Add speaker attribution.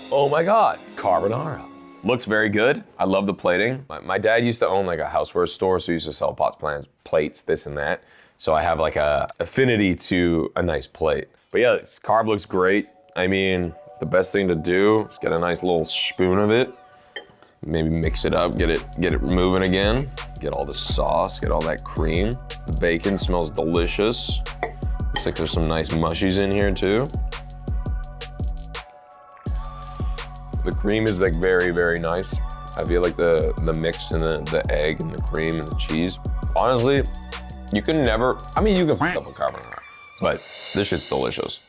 Speaker 1: Oh my God, carbonara. Looks very good. I love the plating. My dad used to own like a houseware store, so he used to sell pots, plants, plates, this and that. So I have like a affinity to a nice plate. But yeah, this carb looks great. I mean, the best thing to do is get a nice little spoon of it. Maybe mix it up, get it moving again. Get all the sauce, get all that cream. The bacon smells delicious. Looks like there's some nice mushies in here too. The cream is like very, very nice. I feel like the mix and the egg and the cream and the cheese. Honestly, you can never, I mean, you can fuck up a carbonara, but this shit's delicious.